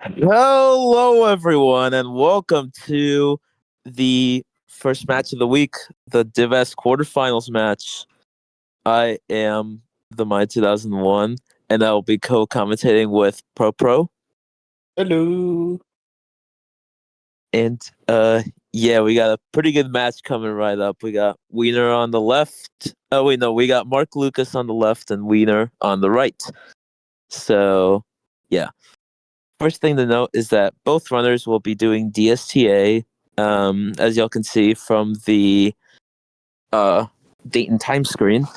Hello, everyone, and welcome to the first match of the week, the Div-S quarterfinals match. I am the My 2001, and I will be co-commentating with Pro. Hello. And yeah, we got a pretty good match coming right up. We got Wiener on the left. Oh wait, no, we got Mark Lukas on the left and Wiener on the right. So yeah. First thing to note is that both runners will be doing DSTA, as y'all can see from the date and time screen.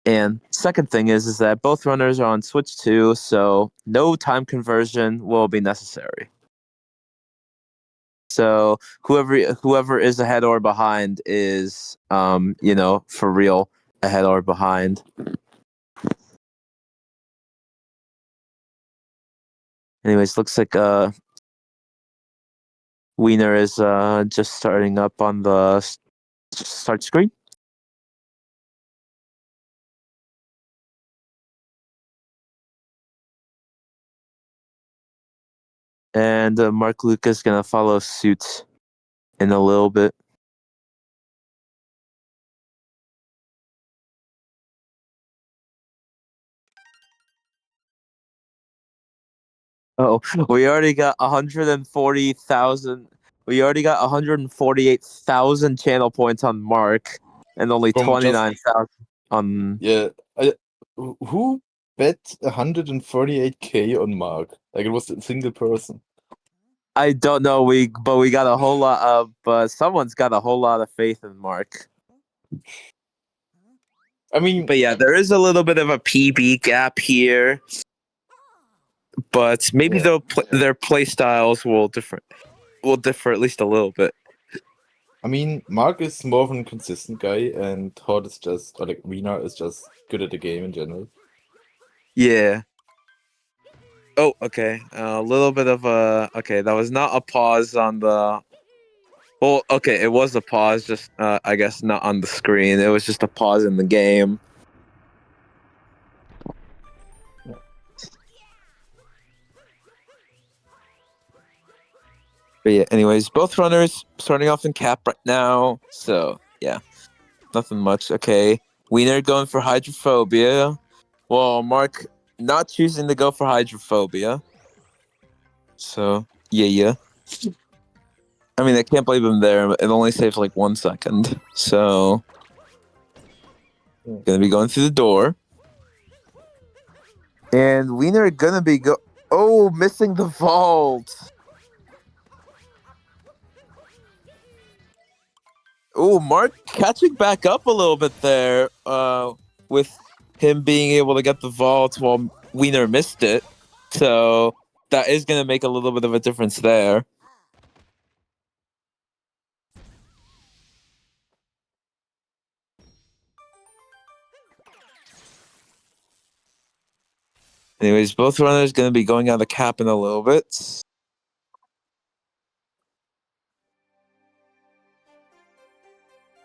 And second thing is that both runners are on Switch 2, so no time conversion will be necessary. So whoever is ahead or behind is, for real ahead or behind. Anyways, looks like Wiener is just starting up on the start screen. And Mark Lukas gonna follow suit in a little bit. Oh, we already got 140,000. We already got 148,000 channel points on Mark, and only From 29,000 on. yeah, who bet 148K on Mark? Like it was a single person. I don't know. But we got a whole lot of. Someone's got a whole lot of faith in Mark. I mean, But yeah, there is a little bit of a PB gap here. But maybe yeah. their play styles will differ at least a little bit. I mean, Mark is more of a consistent guy, and Todd is just, or like Wiener is just good at the game in general. Yeah. Oh, okay. A little bit of a okay. That was not a pause on the. Well, okay, it was a pause, just I guess not on the screen. It was just a pause in the game. Yeah. But yeah, anyways, both runners starting off in cap right now. So yeah, nothing much. Okay, Wiener going for hydrophobia. Well, Mark not choosing to go for hydrophobia. So yeah. I mean, I can't believe him there. It only saves like 1 second. So gonna be going through the door. And Wiener gonna be missing the vault. Oh, Mark catching back up a little bit there, with him being able to get the vault while Wiener missed it. So that is gonna make a little bit of a difference there. Anyways, both runners gonna be going out of cap in a little bit.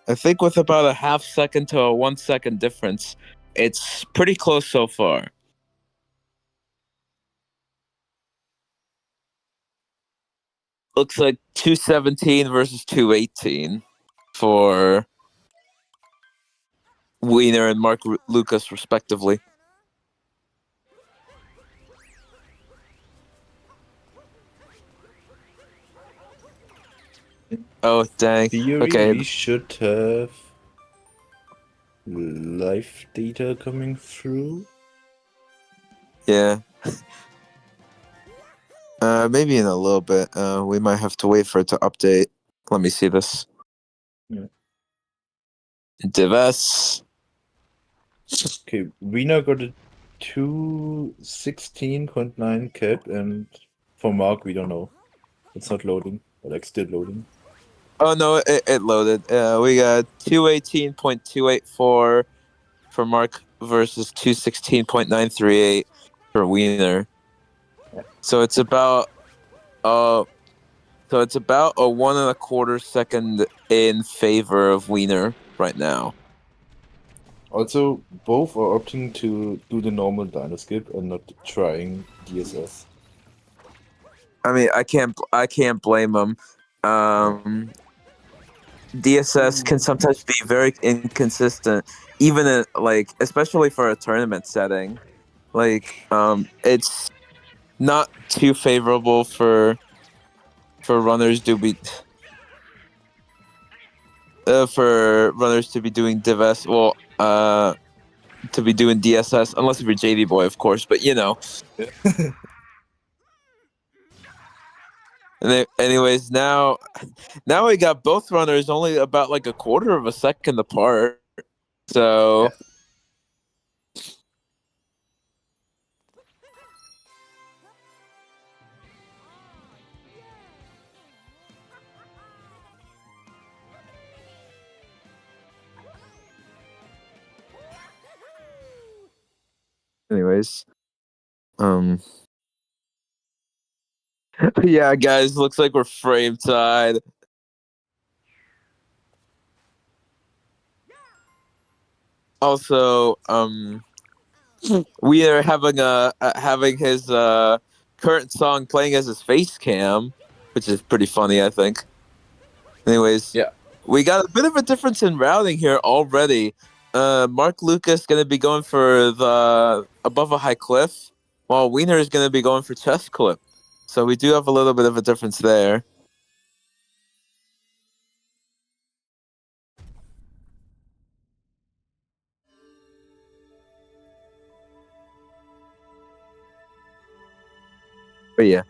I think with about a half second to a 1 second difference, it's pretty close so far. Looks like 217 versus 218 for Wiener and Mark Lukas, respectively. Oh, dang. Theory, Okay. we should have live data coming through. Yeah. Maybe in a little bit. We might have to wait for it to update. Let me see this. Yeah. Div-S. Okay, Wiener got a 216.9 cap, and for Mark, we don't know. It's not loading, or like still loading. Oh, no, it loaded. We got 218.284 for Mark versus 216.938 for Wiener. So it's about a 1.25 second in favor of Wiener right now. Also, both are opting to do the normal dino skip and not trying DSS. I mean, I can't blame him. DSS can sometimes be very inconsistent, even in like, especially for a tournament setting. Like, it's not too favorable runners to be for runners to be doing divs. Well, to be doing DSS, unless if you're JD boy, of course. But you know. Anyways, now we got both runners only about like a quarter of a second apart. So. Yeah. Anyways, yeah, guys, looks like we're frame tied. Also, we are having having his current song playing as his face cam, which is pretty funny, I think. Anyways, Yeah. we got a bit of a difference in routing here already. Mark Lucas going to be going for the above a high cliff, while Wiener is going to be going for chest clip. So we do have a little bit of a difference there. But yeah,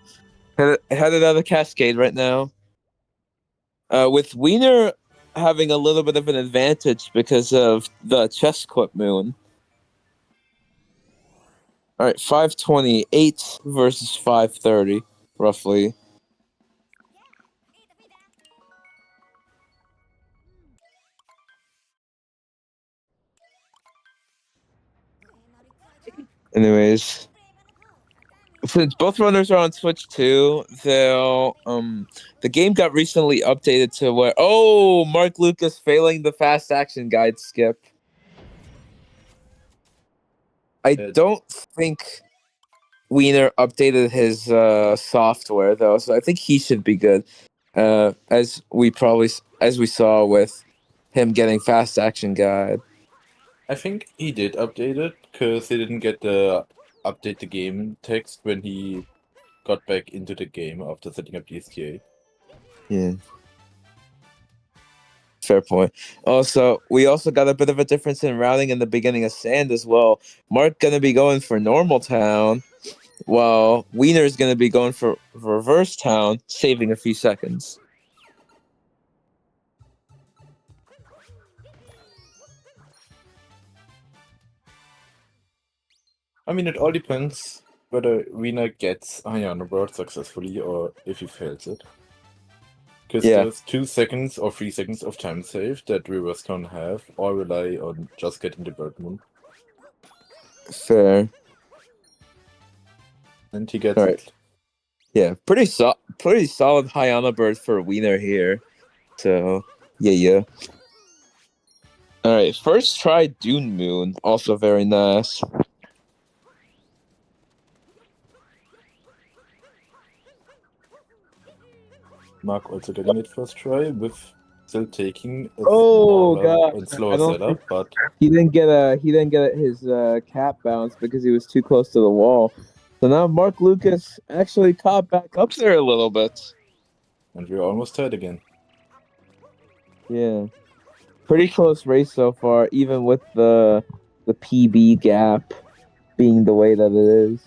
headed out of Cascade right now. With Wiener having a little bit of an advantage because of the chest clip moon. All right, 528 versus 530, roughly. Anyways, since both runners are on Switch too, they'll the game got recently updated to where Mark Lucas failing the fast action guide skip. I don't think Wiener updated his software though, so I think he should be good. As we saw with him getting fast action guide. I think he did update it because he didn't get the update the game text when he got back into the game after setting up DSTA. Yeah. Fair point. Also, we also got a bit of a difference in routing in the beginning of Sand as well. Mark gonna be going for Normal Town, while Wiener's gonna be going for Reverse Town, saving a few seconds. I mean, it all depends whether Wiener gets a Hayano bird successfully or if he fails it. Because Yeah, there's 2 seconds or 3 seconds of time saved that Reverse can have, or rely on just getting the bird moon. fair. And he gets All right. it. Yeah, pretty solid Hayana bird for Wiener here. So yeah. All right, first try Dune Moon, also very nice. Mark also getting it first try with still taking a Oh smaller god, and I slower don't think setup, but he didn't get his cap bounce because he was too close to the wall. So now Mark Lucas actually caught back up there a little bit. and we're almost tied again. Yeah, pretty close race so far, even with the PB gap being the way that it is.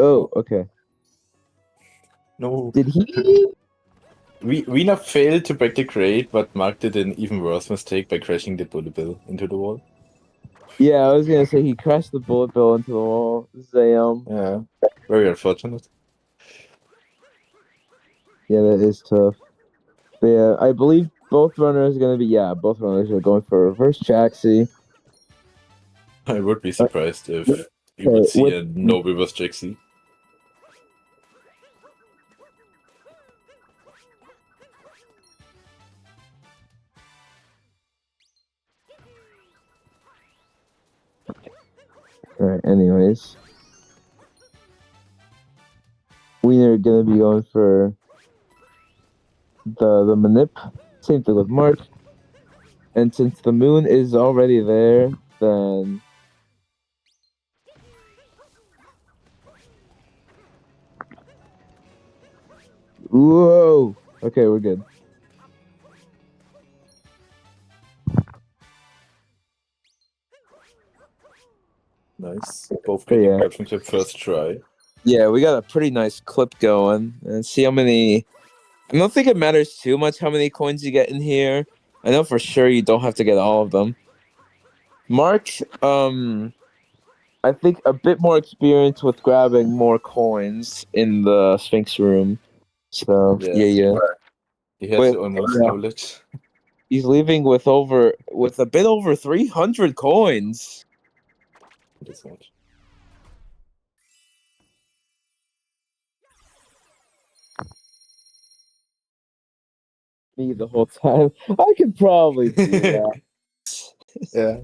Oh, okay. No. Did he? Wiener failed to break the crate, but Mark did an even worse mistake by crashing the bullet bill into the wall. Yeah, I was gonna say he crashed the bullet bill into the wall. Zam. Yeah, very unfortunate. Yeah, that is tough. But yeah, I believe both runners are gonna be both runners are going for reverse Jaxi. I would be surprised if you would Okay, see a no reverse Jaxi. Alright, anyways. Wiener gonna be going for the manip. Same thing with Mark. And since the moon is already there, then whoa. Okay, we're good. Nice. Both But getting yeah. perfect clip first try. Yeah, we got a pretty nice clip going. And see how many. I don't think it matters too much how many coins you get in here. I know for sure you don't have to get all of them. Mark, I think a bit more experience with grabbing more coins in the Sphinx room. So yeah. He has With the almost knowledge. he's leaving with a bit over 300 coins. This much. Me the whole time. I could probably do that. Yeah.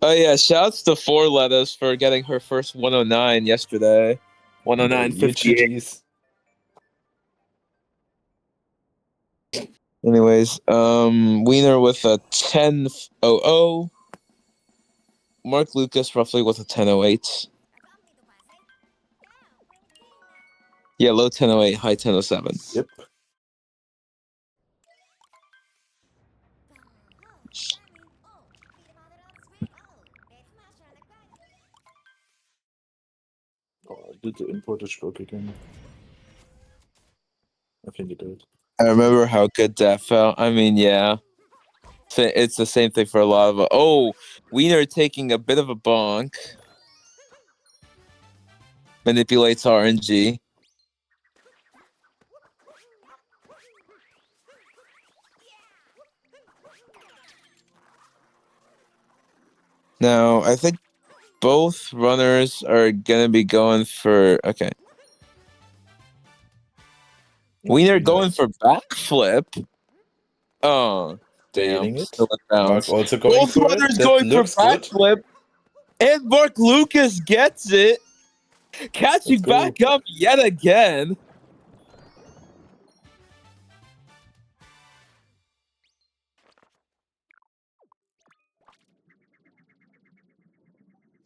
Oh yeah, shouts to Four Letters for getting her first 109 yesterday. 109.58. GG's. Anyways, Wiener with a 10.00. Mark Lucas roughly with a 10.08. Yeah, low 10.08, high 10.07. Yep. Oh, did the importer stroke again? I think it did. I remember how good that felt. I mean, yeah. It's the same thing for a lot of. Oh, Wiener taking a bit of a bonk. Manipulates RNG. Now, I think both runners are gonna be going for okay. Wiener going for backflip. Oh, damn! Bailing it. Still in bounds. Mark also going Both for it. runners That going for looks good. backflip, and Mark Lucas gets it, catching back up yet again.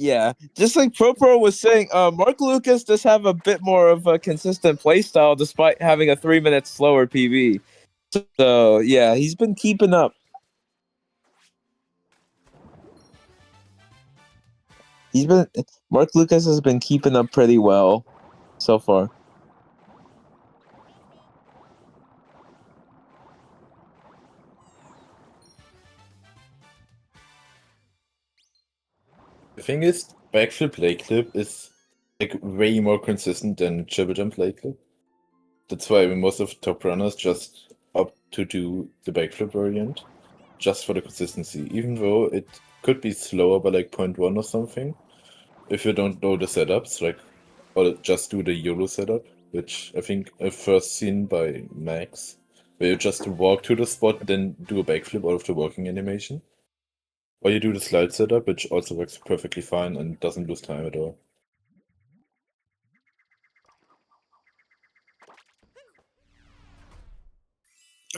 Yeah, just like ProPro was saying, Mark Lucas does have a bit more of a consistent play style despite having a 3 minute slower PB. So yeah, he's been keeping up. Mark Lucas has been keeping up pretty well so far. The thing is, backflip leg clip is like way more consistent than triple jump leg clip. That's why most of top runners just opt to do the backflip variant, just for the consistency. Even though it could be slower by like 0.1 or something, if you don't know the setups, like, or just do the YOLO setup, which I think I've first seen by Max, where you just walk to the spot, then do a backflip out of the walking animation. Or you do the slide setup, which also works perfectly fine and doesn't lose time at all.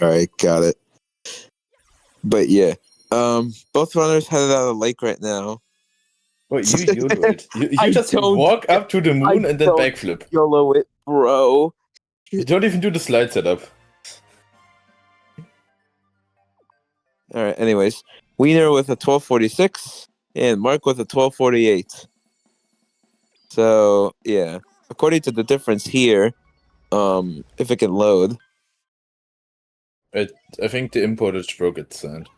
All right, got it. But yeah, both runners headed out of the lake right now. Oh, you YOLO it. You just walk up to the moon and then backflip. YOLO it, bro. You don't even do the slide setup. All right. Anyways, Wiener with a 12.46 and Mark with a 12.48. So yeah, according to the difference here, if it can load. I think the importer broke its sand.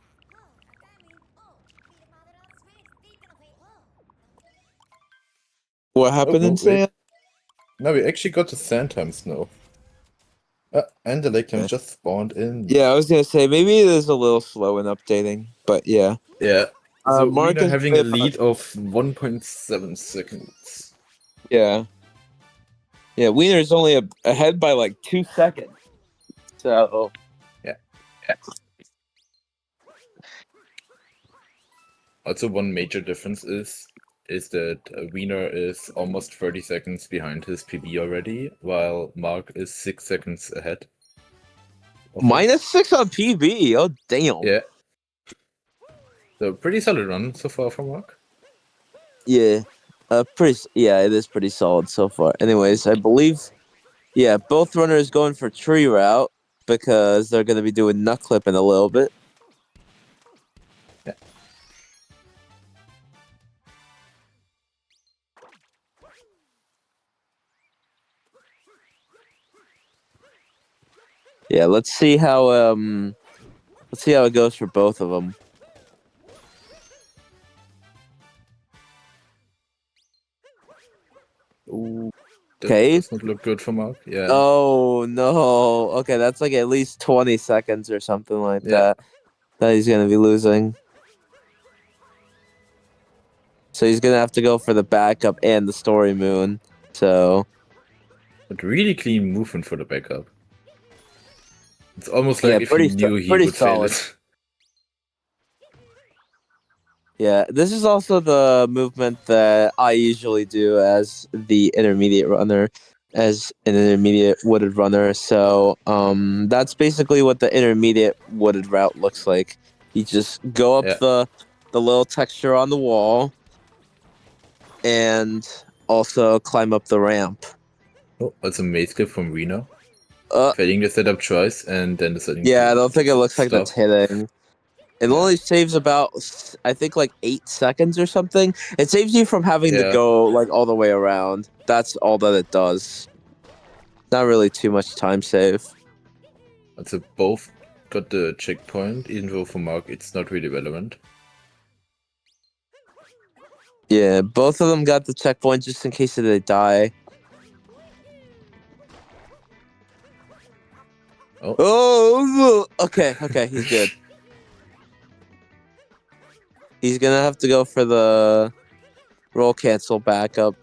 What happened in sand? No, we actually got the sand times now. And the lake times just spawned in. Yeah, I was gonna say maybe it is a little slow in updating, but yeah. Yeah. So Mark Wiener is having a lead of 1.7 seconds. Yeah. Yeah, Wiener's only ahead by like 2 seconds. So yeah. Also, one major difference is is that Wiener is almost 30 seconds behind his PB already, while Mark is 6 seconds ahead. -6 on PB. Oh, damn. Yeah. So pretty solid run so far from Mark. Yeah. It is pretty solid so far. Anyways, I believe, both runners going for tree route because they're going to be doing nut clip in a little bit. Yeah. Yeah, let's see how it goes for both of them. Ooh, that Okay. does not look good for Mark. Yeah. Oh no. Okay, that's like at least 20 seconds or something like that he's gonna be losing. So he's gonna have to go for the backup and the story moon. So But really clean movement for the backup. It's almost like if he knew he pretty would fail solid. it. Yeah, this is also the movement that I usually do as the intermediate runner, as an intermediate wooded runner. So that's basically what the intermediate wooded route looks like. You just go up Yeah. the little texture on the wall and also climb up the ramp. Oh, that's a maze clip from Wiener. Uh, Failing the setup twice and then deciding yeah, I to don't think it just looks like that's stop. hitting. It Yeah. only saves about, I think, like 8 seconds or something. It saves you from having to Yeah. go like all the way around. That's all that it does. Not really too much time save. So both got the checkpoint, even though for Mark it's not really relevant. Yeah, both of them got the checkpoint just in case they die. Oh, okay, he's good. He's gonna have to go for the roll cancel backup.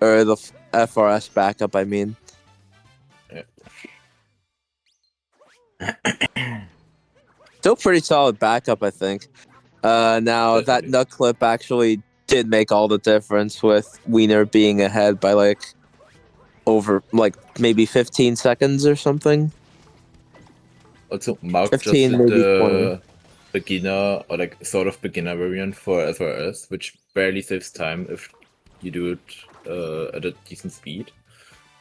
Or the FRS backup, I mean. Yeah. Still pretty solid backup, I think. Now, that Definitely. nut clip actually did make all the difference with Wiener being ahead by over maybe 15 seconds or something. Also, Mark just 15, did maybe 20. the beginner or like sort of beginner variant for SRS, which barely saves time if you do it at a decent speed.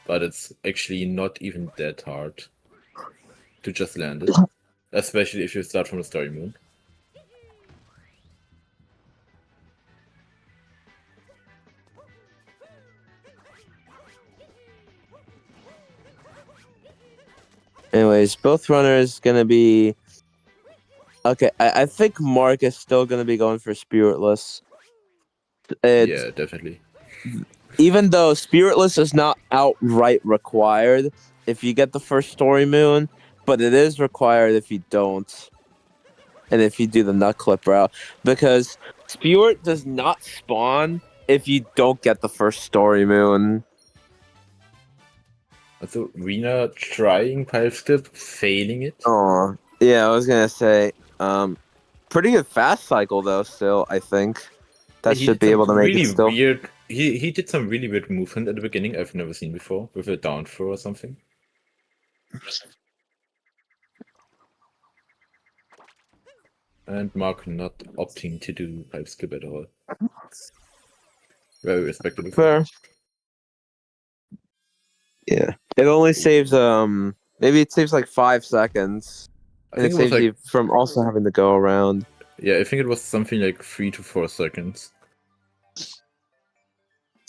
But it's actually not even that hard to just land it, especially if you start from the story moon. Anyways, both runners gonna be okay. I think Mark is still gonna be going for Spiritless. It's Yeah, definitely. even though Spiritless is not outright required if you get the first story moon, but it is required if you don't, and if you do the nut clip route, because Spirit does not spawn if you don't get the first story moon. Also, Rina trying pipe skip, failing it. Oh, yeah, I was gonna say, pretty good fast cycle though. Still, I think Yeah, that he should did be some able to make it really still. weird. He did some really weird movement at the beginning I've never seen before with a down throw or something. And Mark not opting to do pipe skip at all. Very respectable. Fair. Yeah, it only saves maybe it saves like 5 seconds, I and think it it was saves like, you from also having to go around. yeah, I think it was something like 3 to 4 seconds.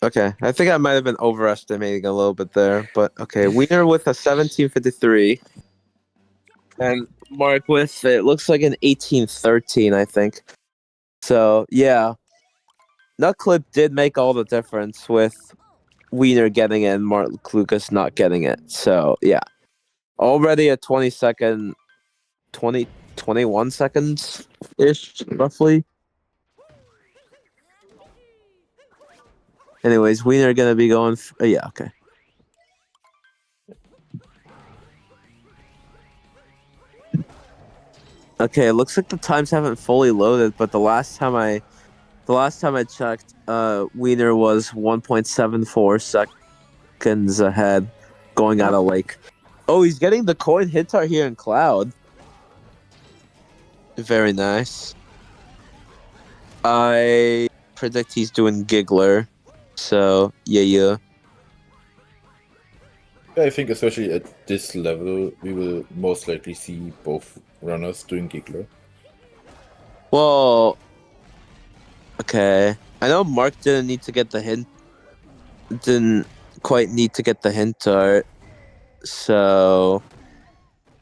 Okay, I think I might have been overestimating a little bit there, but okay, Wiener with a 17:53, and Mark with it looks like an 18:13, I think. So yeah, Nut Clip did make all the difference with Wiener getting it and Mark Lucas not getting it. So yeah, already a 20-second, 20, 21 seconds ish, roughly. Anyways, Wiener gonna be going. Yeah, okay. Okay, it looks like the times haven't fully loaded, but the last time I The last time I checked, Wiener was 1.74 seconds ahead going out of Lake. Oh, he's getting the coin Hintar here in Cloud. Very nice. I predict he's doing Giggler. So, yeah. I think especially at this level, we will most likely see both runners doing Giggler. Well, okay. I know Mark didn't need to get the hint. Didn't quite need to get the hint art. So,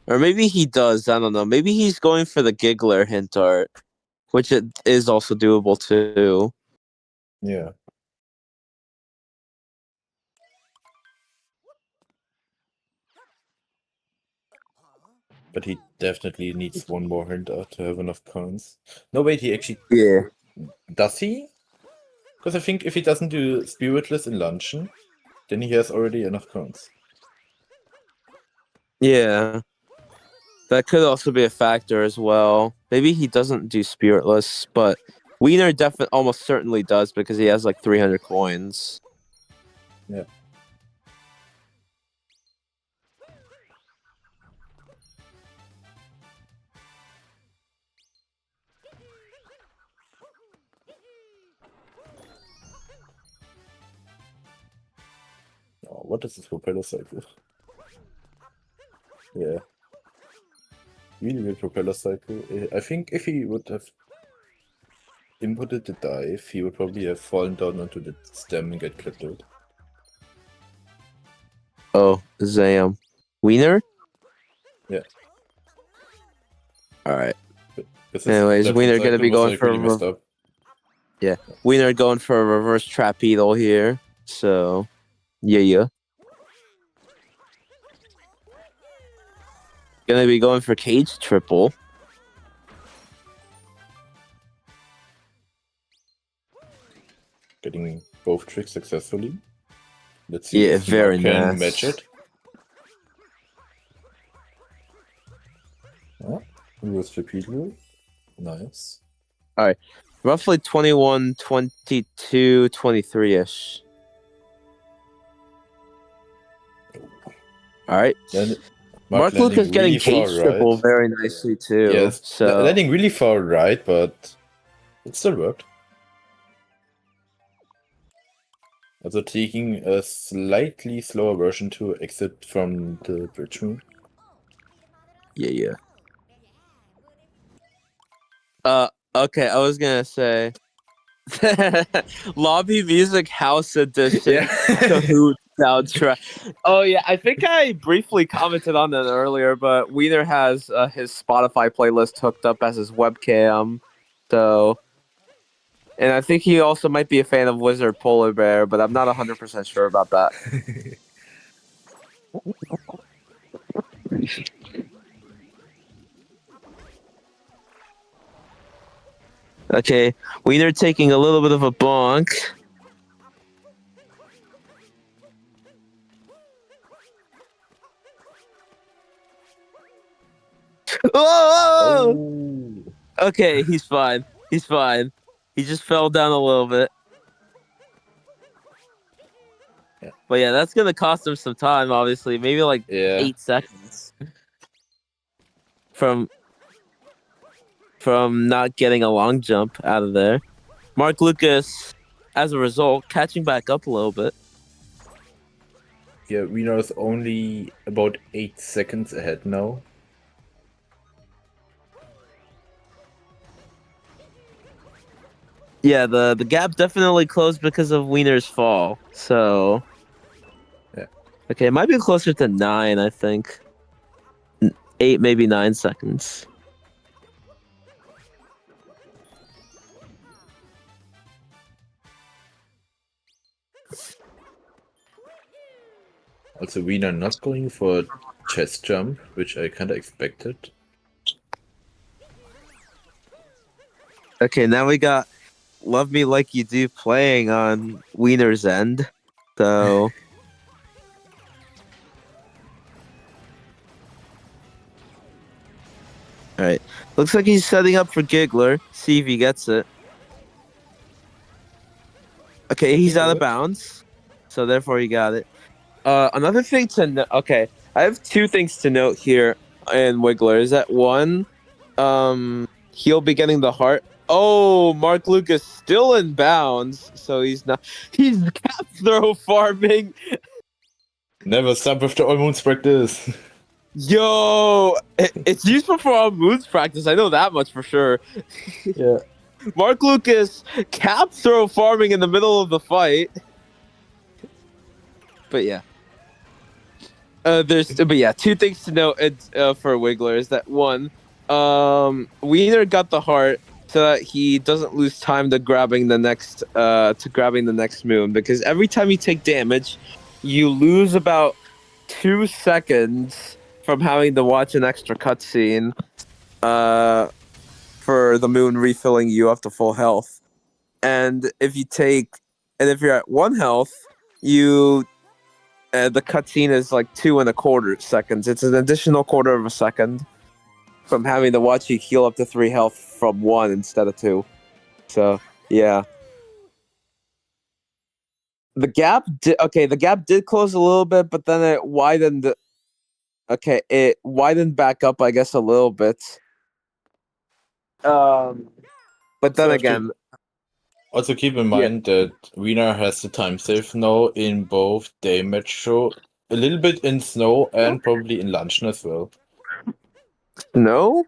or maybe he does. I don't know. Maybe he's going for the Giggler hint art, which it is also doable too. Yeah. But he definitely needs one more hint art to have enough coins. No, wait, he actually... Yeah. Does he? Because I think if he doesn't do Spiritless in Luncheon, then he has already enough coins. Yeah. That could also be a factor as well. Maybe he doesn't do Spiritless, but Wiener definitely almost certainly does because he has like 300 coins. Yeah. Oh, what is this propeller cycle? Yeah. Really weird propeller cycle. I think if he would have inputted the dive, he would probably have fallen down onto the stem and get clipped out. Oh, Zam. Wiener? Yeah. Alright. That Wiener gonna cycle be was going like for really messed up. yeah. Wiener going for a reverse trapedal here. So yeah. Gonna be going for cage triple. Getting both tricks successfully. Let's see Yeah, if Mark very can match nice. it. Oh, reverse repeater. Nice. Alright. Roughly 21, 22, 23-ish. Alright. Mark Mark Lucas landing getting really far cage triple right. very nicely too. Yes, So landing really far right, but it still worked. Also taking a slightly slower version to exit from the bridge move. yeah. Okay, I was gonna say Lobby Music House Edition Yeah. Kahoot soundtrack. Oh yeah, I think I briefly commented on that earlier, but Wiener has his Spotify playlist hooked up as his webcam, so and I think he also might be a fan of Wizard Polar Bear, but I'm not 100% sure about that. Okay, Wiener taking a little bit of a bonk. Whoa! Oh. Okay, he's fine. He's fine. He just fell down a little bit. Yeah. But yeah, that's gonna cost him some time, obviously. Maybe like Yeah. 8 seconds from not getting a long jump out of there. Mark Lucas, as a result, catching back up a little bit. Yeah, Wiener is only about 8 seconds ahead now. Yeah, the gap definitely closed because of Wiener's fall. So Yeah. okay, it might be closer to 9, I think. 8, maybe 9 seconds. Also, Wiener not going for a chest jump, which I kind of expected. Okay, now we got Love Me Like You Do playing on Wiener's end. So all right. Looks like he's setting up for Giggler. See if he gets it. Okay, he's Looking out of good. bounds, so therefore he got it. Another thing to note. Okay, I have two things to note here in Wiggler. Is that one, he'll be getting the heart. Oh, Mark Lucas still in bounds, so he's not. He's cap throw farming. Never stop with the all moons practice. Yo, it's useful for all moons practice. I know that much for sure. Yeah. Mark Lucas cap throw farming in the middle of the fight. But yeah. But yeah, two things to note for Wiggler is that one, Wiener got the heart so that he doesn't lose time to grabbing the next moon, because every time you take damage, you lose about 2 seconds from having to watch an extra cutscene for the moon refilling you up to full health. And if you're at 1 health, you the cutscene is like 2.25 seconds. It's an additional quarter of a second from having to watch you heal up to 3 health from 1 instead of 2. So yeah, the gap did close a little bit, but then it widened. Okay, it widened back up, I guess, a little bit. But then So have to again, also keep in yeah, mind that Wiener has the time save now in both damage show, a little bit in snow and probably in luncheon as well. no.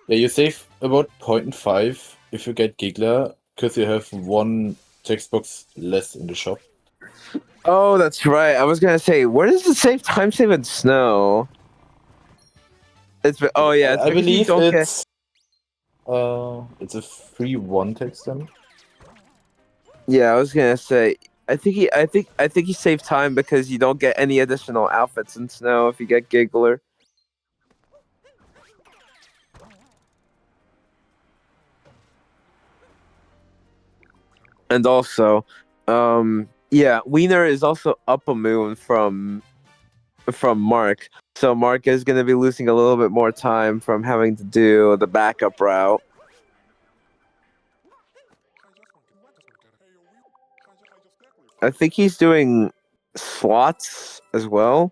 Yeah, you save about 0.5 if you get Giggler, because you have one text box less in the shop. Oh, that's right. I was gonna say, where does it save time save in snow? Oh yeah, it's I because you believe don't get. it's a free one text then. Yeah, I was gonna say. I think you save time because you don't get any additional outfits in snow if you get Giggler. And also, yeah, Wiener is also up a moon from Mark, so Mark is gonna be losing a little bit more time from having to do the backup route. I think he's doing slots as well.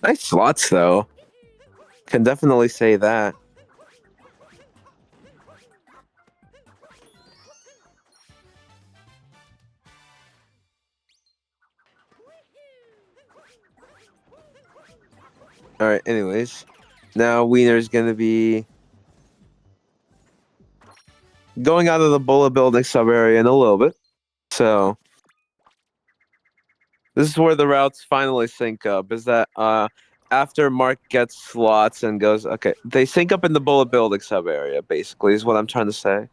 Nice slots though. Can definitely say that. All right. Anyways, now Wiener's gonna be going out of the bullet building sub area in a little bit. So this is where the routes finally sync up. Is that after Mark gets slots and goes, okay, they sync up in the bullet building sub area. Basically, is what I'm trying to say.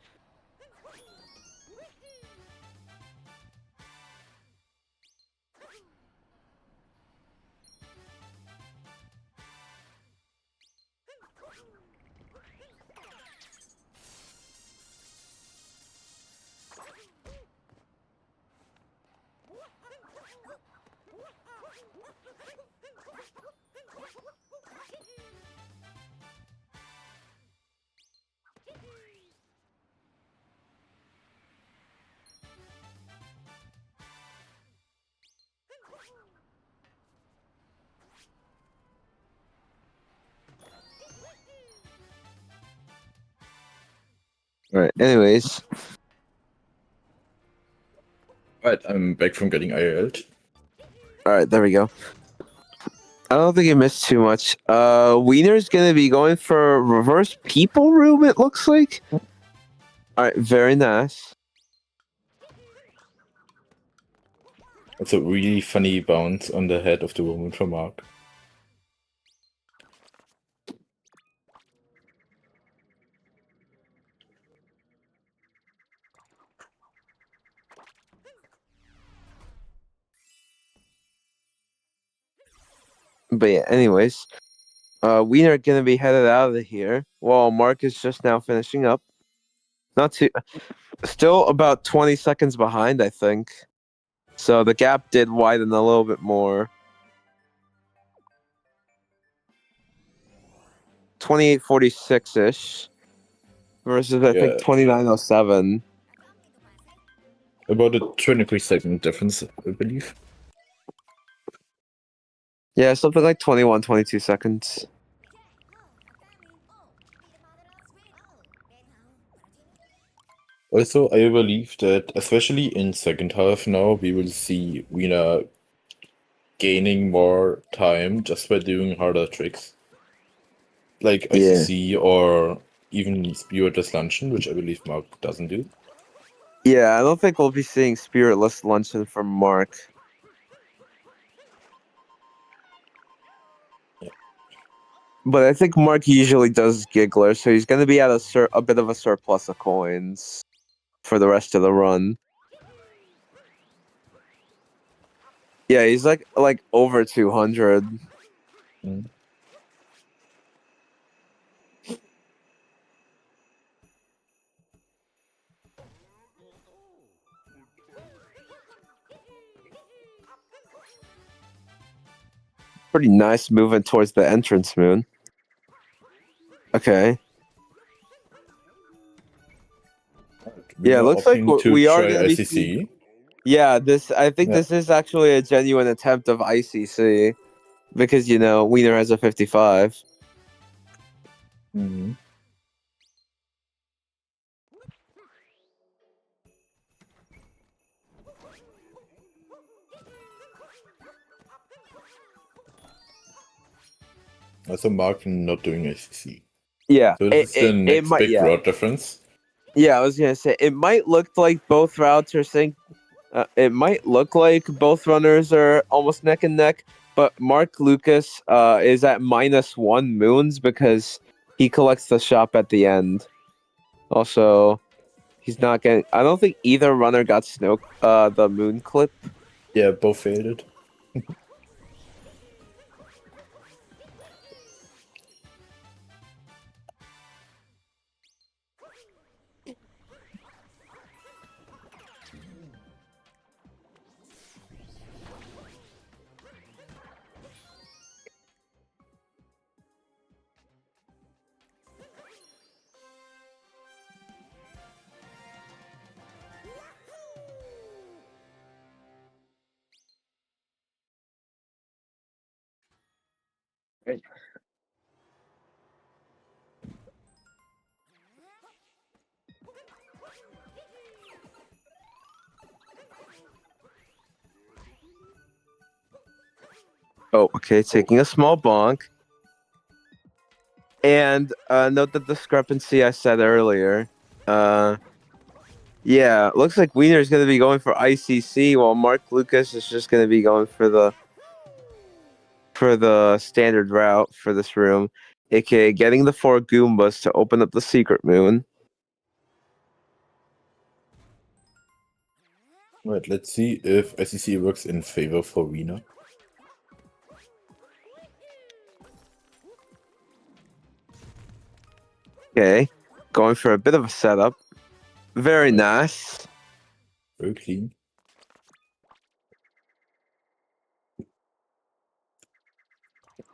All right. Anyways, Right, I'm back from getting IRL'd. all right. There we go. I don't think he missed too much. Wiener's gonna be going for reverse people room. It looks like. All right. Very nice. It's a really funny bounce on the head of the woman from Mark. But yeah. Anyways, Wiener gonna be headed out of here while Mark is just now finishing up. Not too. Still about 20 seconds behind, I think. So the gap did widen a little bit more. 28:46-ish versus I think Yeah. 29:07. About a 23-second difference, I believe. Yeah, something like 21, 22 seconds. Also, I believe that, especially in second half now, we will see Wiener gaining more time just by doing harder tricks. Like Yeah. ICC or even Spiritless Luncheon, which I believe Mark doesn't do. Yeah, I don't think we'll be seeing Spiritless Luncheon from Mark. Yeah. But I think Mark usually does Giggler, so he's going to be at a bit of a surplus of coins for the rest of the run. Yeah, he's like over 200. Mm. Pretty nice moving towards the entrance moon. Okay. Yeah, Wiener looks like opting to we are try going to be seeing. ICC. Yeah, I think Yeah. this is actually a genuine attempt of ICC because Wiener has a 55. Mm-hmm. Also, Mark not doing ICC. Yeah, So this is the it next might. big Yeah, route difference. yeah. I was gonna say it might look like both routes are sync. It might look like both runners are almost neck and neck, but Mark Lucas is at -1 moons because he collects the shop at the end. Also, he's not getting. I don't think either runner got the moon clip. Yeah, both failed. Oh, okay. Taking a small bonk. And note the discrepancy I said earlier. Yeah, looks like Wiener is going to be going for ICC, while Mark Lucas is just going to be going for the standard route for this room, aka getting the 4 Goombas to open up the secret moon. Right, let's see if ICC works in favor for Wiener. Okay, going for a bit of a setup. Very Right. nice. Very clean.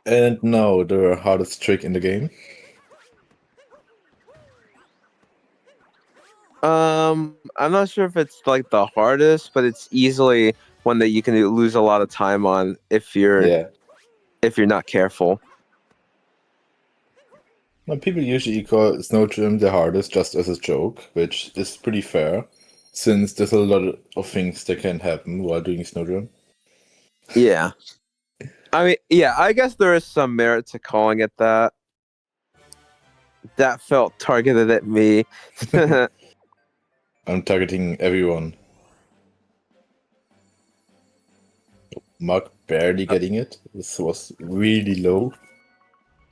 And now the hardest trick in the game. I'm not sure if it's like the hardest, but it's easily one that you can lose a lot of time on if you're not careful. Well, people usually call Snow Gym the hardest just as a joke, which is pretty fair, since there's a lot of things that can happen while doing Snow Gym. Yeah. I mean, yeah, I guess there is some merit to calling it that. That felt targeted at me. I'm targeting everyone. Mark barely getting it. This was really low.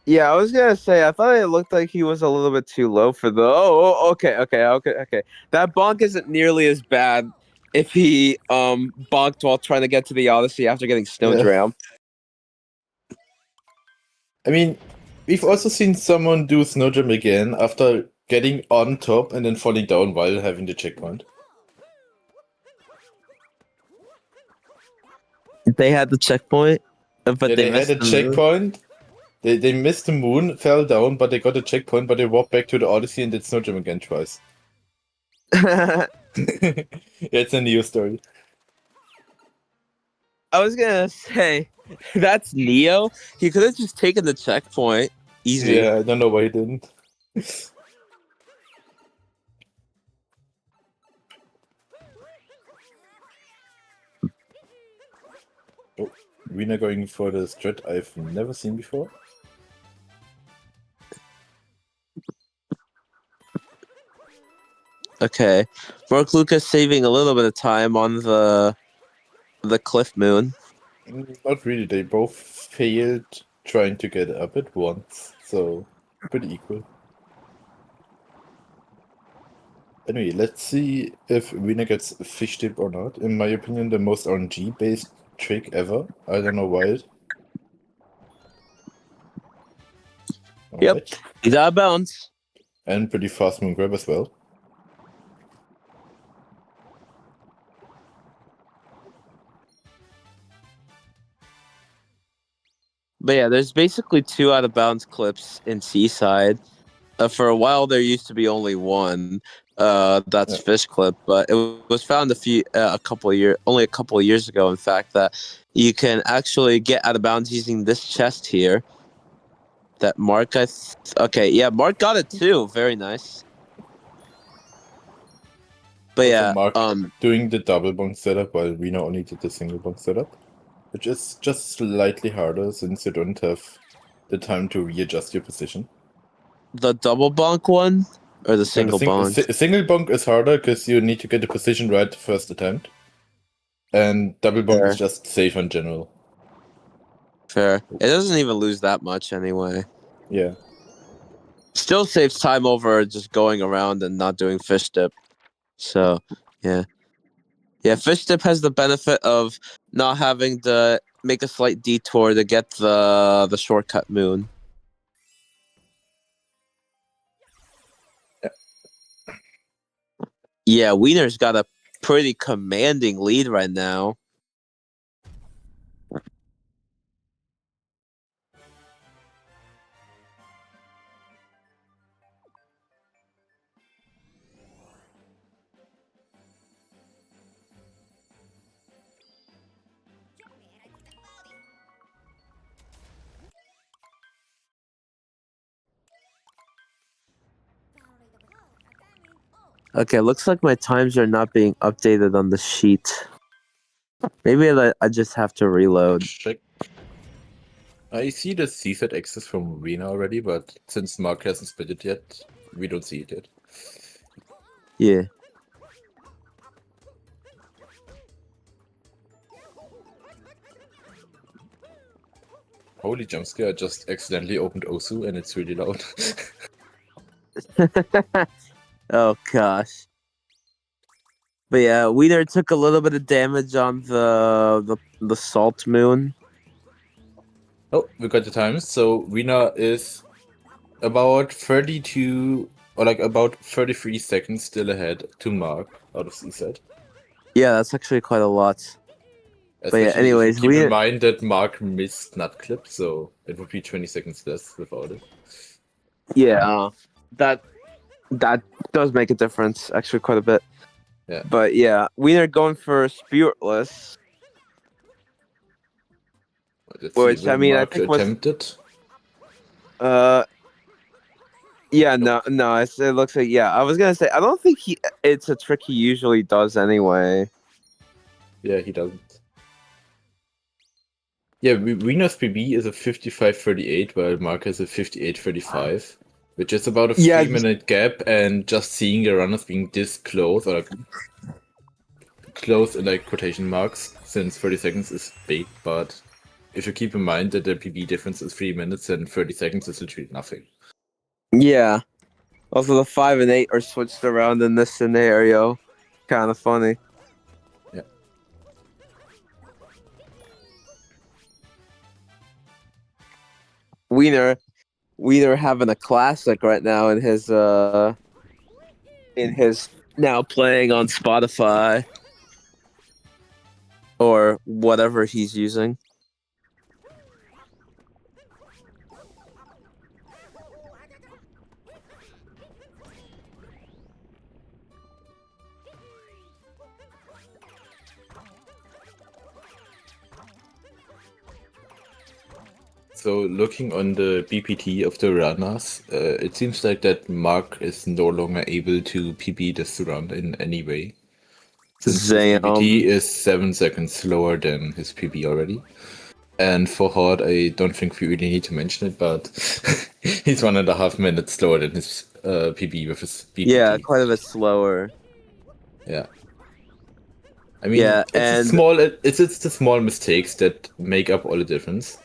Yeah, I was gonna say I thought it looked like he was a little bit too low for the. Okay. That bonk isn't nearly as bad if he bonked while trying to get to the Odyssey after getting snow Yeah. dram. I mean, we've also seen someone do Snow Gym again after getting on top and then falling down while having the checkpoint. They had the checkpoint, but Yeah, they they had missed a the move. checkpoint. They missed the moon, fell down, but they got a checkpoint, but they walked back to the Odyssey and did snow jump again twice. It's a Neo story. I was gonna say that's Neo. He could have just taken the checkpoint. Easy. Yeah, I don't know why he didn't. Oh, Wiener going for the strat I've never seen before. Okay, Mark Lucas saving a little bit of time on the cliff moon. Not really, they both failed trying to get up at once, so pretty equal. Anyway, let's see if Wiener gets fish dip or not. In my opinion, the most RNG-based trick ever. I don't know why. Yep, Alright. he's out of bounds. And pretty fast moon grab as well. But yeah, there's basically 2 out of bounds clips in Seaside. For a while, there used to be only one. That's Yeah. fish clip, but it was found only a couple of years ago. In fact, that you can actually get out of bounds using this chest here. That Mark, okay, yeah, Mark got it too. Very nice. But Also, yeah, Mark doing the double bunk setup while Wiener only did the single bunk setup, which is just slightly harder since you don't have the time to readjust your position. the double bunk one or the No, single bunk. single bunk is harder because you need to get the position right first attempt, and double bunk is Fair, just safe in general. fair. It doesn't even lose that much anyway. Yeah. Still saves time over just going around and not doing fish dip. So yeah. Yeah, fish dip has the benefit of not having to make a slight detour to get the shortcut moon. Yeah. Yeah, Wiener's got a pretty commanding lead right now. Okay, looks like my times are not being updated on the sheet. Maybe I just have to reload. Check. I see the CZ access from Wiener already, but since Mark hasn't split it yet, we don't see it yet. Yeah. Holy jump scare, I just accidentally opened Osu and it's really loud. Oh gosh. But yeah, Wiener took a little bit of damage on the salt moon. Oh, we got the times. So Wiener is about 32 or like about 33 seconds still ahead to Mark out of CZ. Yeah, that's actually quite a lot. But yeah, Especially if you anyways, keep in we mind that Mark missed Nut Clip, so it would be 20 seconds less without it. yeah, that that does make a difference, actually, quite a bit. Yeah. But yeah, Wiener going for Spiritless, Let's see, which I will mean, I Mark think was attempt it? uh yeah, Nope. no, it looks like yeah. I was gonna say I don't think it's a trick he usually does anyway. Yeah, he doesn't. Yeah, Wiener's PB is a 55-38, while Mark has a 58-35, which is about a Yeah, 3-minute gap, and just seeing the runners being this close, or like, close in like quotation marks, since 30 seconds is big, but if you keep in mind that the PB difference is 3 minutes and 30 seconds is literally nothing. yeah. Also, the 5 and 8 are switched around in this scenario. Kind of funny. Yeah. Wiener Wiener having a classic right now in his now playing on Spotify or whatever he's using. So looking on the BPT of the runners, it seems like that Mark is no longer able to PB this run in any way. Since his BPT is 7 seconds slower than his PB already. And for Horde, I don't think we really need to mention it, but he's 1.5 minutes slower than his PB with his BPT. Yeah, quite a bit slower. Yeah. I mean, Yeah, it's the small mistakes that make up all the difference.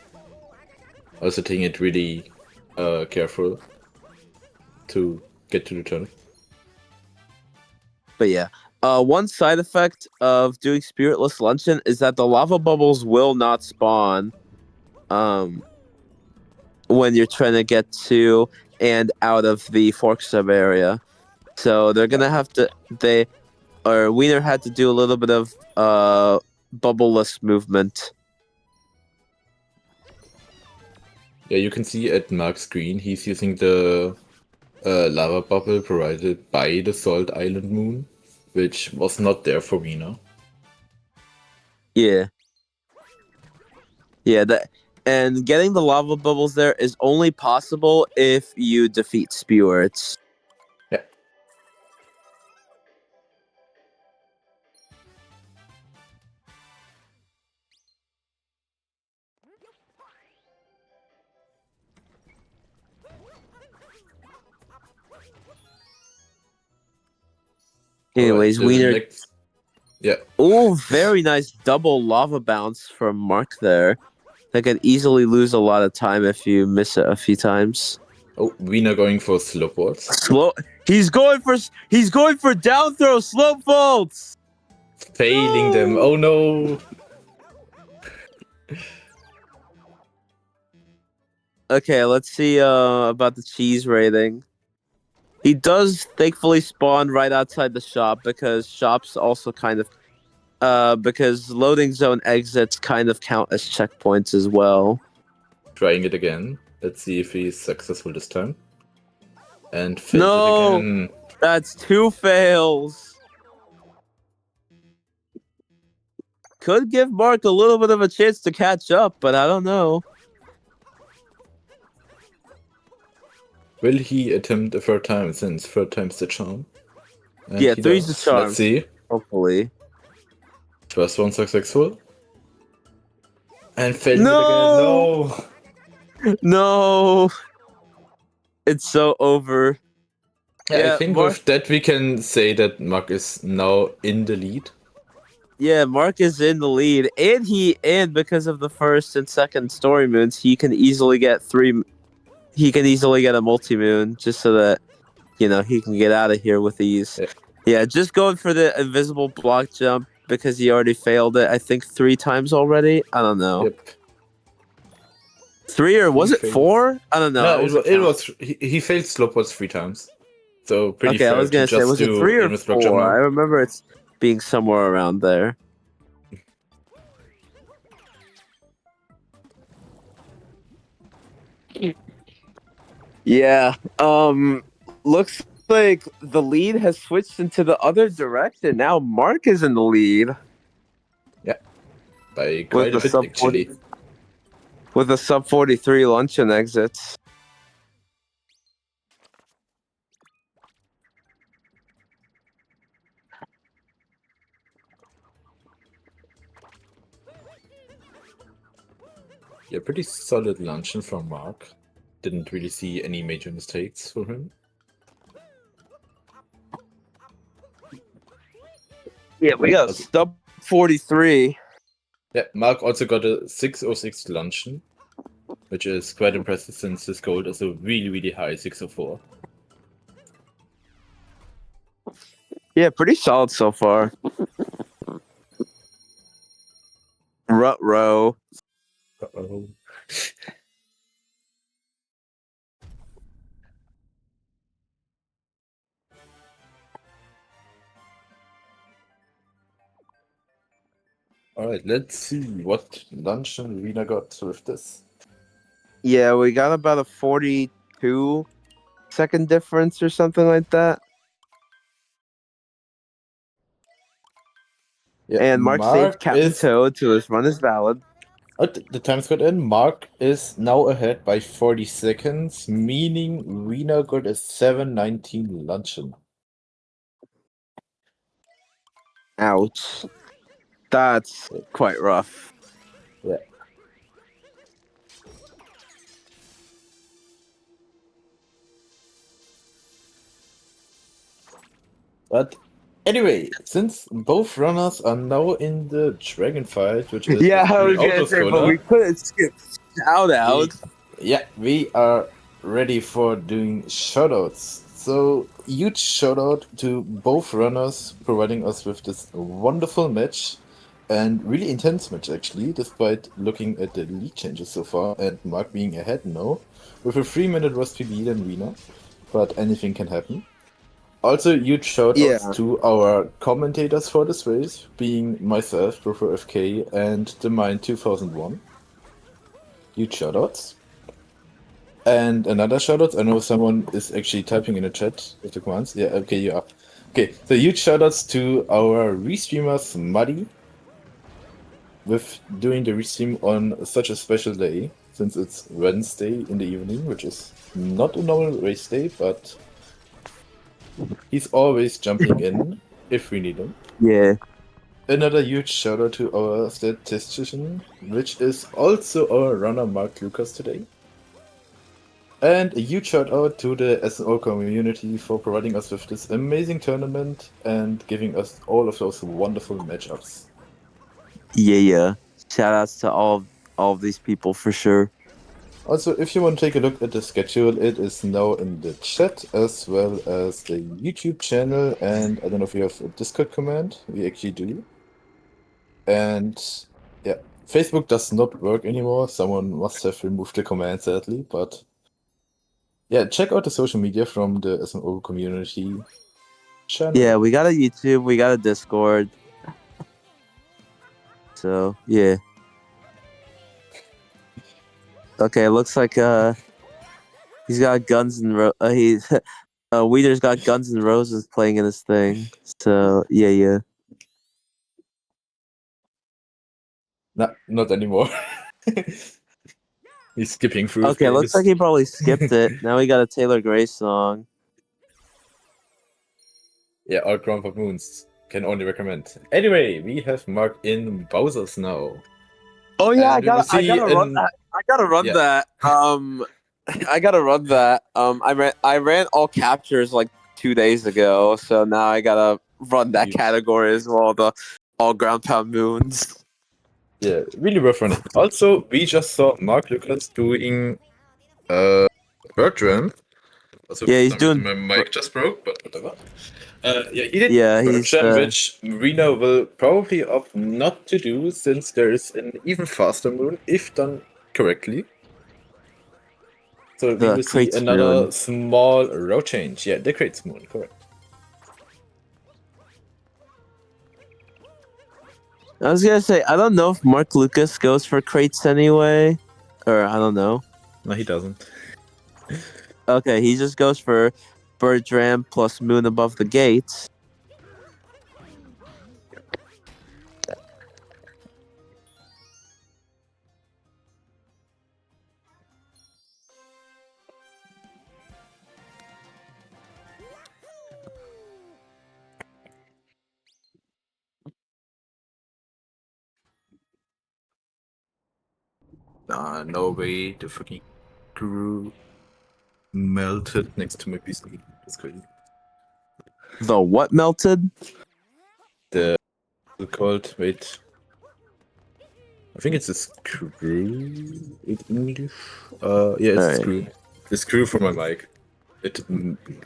Also taking it really careful to get to the turn. But yeah, one side effect of doing Spiritless Luncheon is that the lava bubbles will not spawn when you're trying to get to and out of the fork sub area. So they're gonna have to Wiener had to do a little bit of bubbleless movement. Yeah, you can see at Mark's screen he's using the lava bubble provided by the Salt Island Moon, which was not there for Wiener. Yeah. Yeah, and getting the lava bubbles there is only possible if you defeat spirits. Yeah. Anyways, Wiener. Yeah. Oh, very nice double lava bounce from Mark there. That could easily lose a lot of time if you miss it a few times. Oh, Wiener going for slope vaults. He's going for down throw slope vaults. Failing them. Oh no. Okay, let's see about the cheese rating. He does thankfully spawn right outside the shop because shops also kind of because loading zone exits kind of count as checkpoints as well. Trying it again. Let's see if he's successful this time. And fails it again. That's 2 fails. Could give Mark a little bit of a chance to catch up, but I don't know. Will he attempt a third time, since third time's the charm? And yeah, 3's the charm. Let's see. Hopefully. First one successful. And failed it again. No! No! It's so over. Yeah, I think with that we can say that Mark is now in the lead. Yeah, Mark is in the lead, and because of the first and second story moons, he can easily get a multi-moon just so that he can get out of here with ease. Yeah, just going for the invisible block jump because he already failed it, I think 3 times already. I don't know. Yep. 3 or was it 4? I don't know. No, it was he failed slope was 3 times. So pretty fair. Okay, I was gonna say, was it 3 or 4? I remember it's being somewhere around there. Yeah. Looks like the lead has switched into the other direction. Now Mark is in the lead. Yeah. By quite a bit, actually. With a sub 43 luncheon exits. Yeah, pretty solid luncheon from Mark. Didn't really see any major mistakes for him. Yeah, we got sub 43. Yeah, Mark also got a 606 luncheon, which is quite impressive since his gold is a really, really high 604. Yeah, pretty solid so far. Rut-row. Uh-oh. Alright, let's see what luncheon Wiener got with this. Yeah, we got about a 42-second difference or something like that. Yeah, And Mark saved Captain is Toad, so his run is valid. the time's got in. Mark is now ahead by 40 seconds, meaning Wiener got a 7:19 luncheon. Ouch. That's quite rough. Yeah. But anyway, since both runners are now in the dragon fight, which is Yeah, I the was gonna say, but we autoscaler, couldn't skip shout we, out. yeah, we are ready for doing shoutouts. So huge shout out to both runners providing us with this wonderful match and really intense match actually, despite looking at the lead changes so far and Mark being ahead now with a 3-minute rusty lead in Wiener, but anything can happen. Also, huge shoutouts Yeah. to our commentators for this race, being myself, Profer FK, and the Mine 2001. Huge shoutouts. And another shoutout, I know someone is actually typing in the chat with the commands. Yeah, okay, you are. Okay, so huge shoutouts to our restreamers, Muddy, with doing the restream on such a special day, since it's Wednesday in the evening, which is not a normal race day, but he's always jumping in if we need him. Yeah. Another huge shout out to our statistician, which is also our runner Mark Lukas today. And a huge shout out to the SMO community for providing us with this amazing tournament and giving us all of those wonderful matchups. Yeah. Shout outs to all of these people for sure. Also, if you want to take a look at the schedule, it is now in the chat as well as the YouTube channel. And I don't know if you have a Discord command. We actually do. And yeah, Facebook does not work anymore. Someone must have removed the command, sadly. But yeah, check out the social media from the SMO community channel. Yeah, we got a YouTube, we got a Discord. So yeah. Okay, looks like he's got Guns and he's Wiener's got Guns and Roses playing in his thing. So yeah. Not anymore. He's skipping through. Okay, looks like he probably skipped it. Now we got a Taylor Gray song. Yeah, All Crown for Moons. Can only recommend. Anyway, we have Mark in Bowser's now. Oh yeah, And I gotta run that. I gotta run Yeah. that. I gotta run that. I ran all captures like 2 days ago, so now I gotta run that Huge. category as well. The all ground pound moons. Yeah, really worth running. Also, we just saw Mark Lukas doing Bird Drum. Also, Yeah, for he's some reason doing. my mic just broke, but whatever. Yeah, he did Yeah, Bird he's. Jam, which Rena will probably opt not to do since there is an even faster moon if done correctly. So we The will see Crates another moon. small row change. Yeah, the Crates moon, correct. I was gonna say I don't know if Mark Lucas goes for crates anyway, or I don't know. No, he doesn't. Okay, he just goes for Bird Ram plus Moon above the gates. No way, the fucking crew melted next to my PC. That's crazy. The what melted? The called, wait. I think it's a screw in English. Yeah, it's a Alright. screw. The screw for my mic. It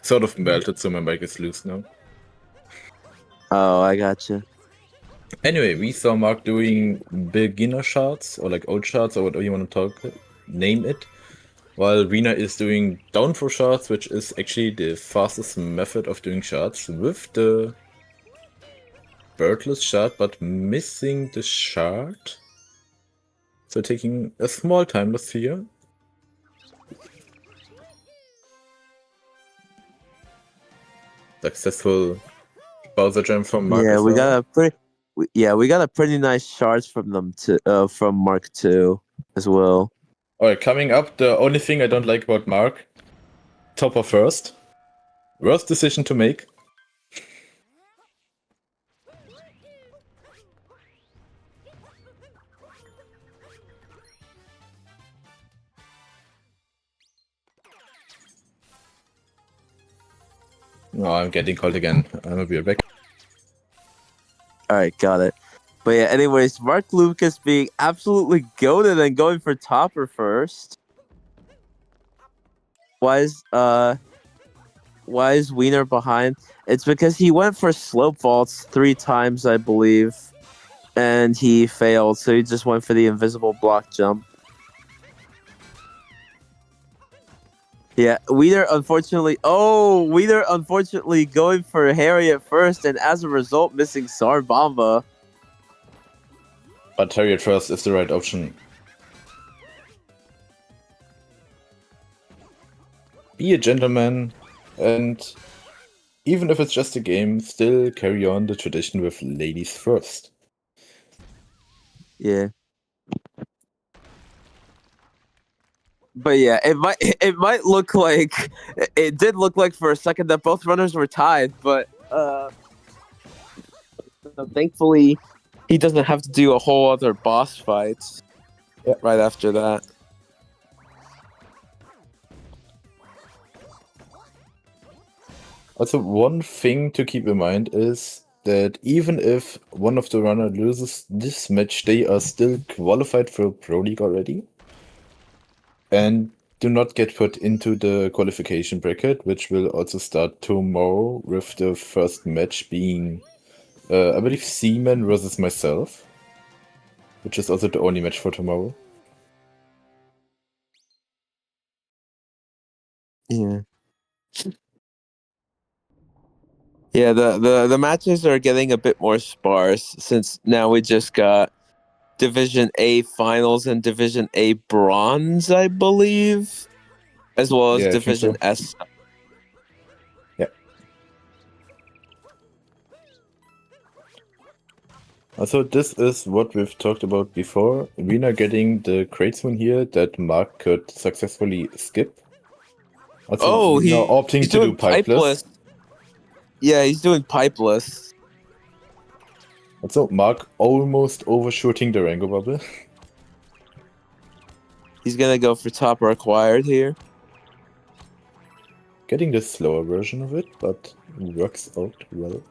sort of melted, so my mic is loose now. Oh, I gotcha. Anyway, we saw Mark doing beginner shots or like old shots or whatever you want to name it, while Rena is doing down throw shots, which is actually the fastest method of doing shots with the birdless shard, but missing the shard. So taking a small time loss here. Successful Bowser Jam from Mark. Yeah, as we well. got a pretty. We got a pretty nice shards from them too. From Mark too, as well. Alright, coming up, the only thing I don't like about Mark. Top or first. Worst decision to make. Oh, I'm getting called again. I'll be right back. All right, got it. But yeah, anyways, Mark Lucas being absolutely goated and going for topper first. Why is Wiener behind? It's because he went for slope vaults 3 times, I believe, and he failed. So he just went for the invisible block jump. Yeah, Wiener unfortunately going for Harry at first, and as a result, missing Sarbamba. But Harriet first is the right option. Be a gentleman, and even if it's just a game, still carry on the tradition with ladies first. Yeah. But yeah, it might look like it did look like for a second that both runners were tied, but thankfully he doesn't have to do a whole other boss fight right after that. Also, one thing to keep in mind is that even if one of the runner loses this match, they are still qualified for Pro League already. And do not get put into the qualification bracket, which will also start tomorrow with the first match being, I believe, Seaman versus myself, which is also the only match for tomorrow. Yeah. Yeah, the matches are getting a bit more sparse since now we just got Division A finals and Division A bronze, I believe, as well as Yeah, I think Division so. S. Yeah. Also, this is what we've talked about before. Wiener getting the Cratesman here that Mark could successfully skip. Also, Wiener opting he's to do doing pipeless. Yeah, he's doing pipeless. Also, Mark almost overshooting the Rango bubble. He's gonna go for topper acquired here. Getting the slower version of it, but works out well.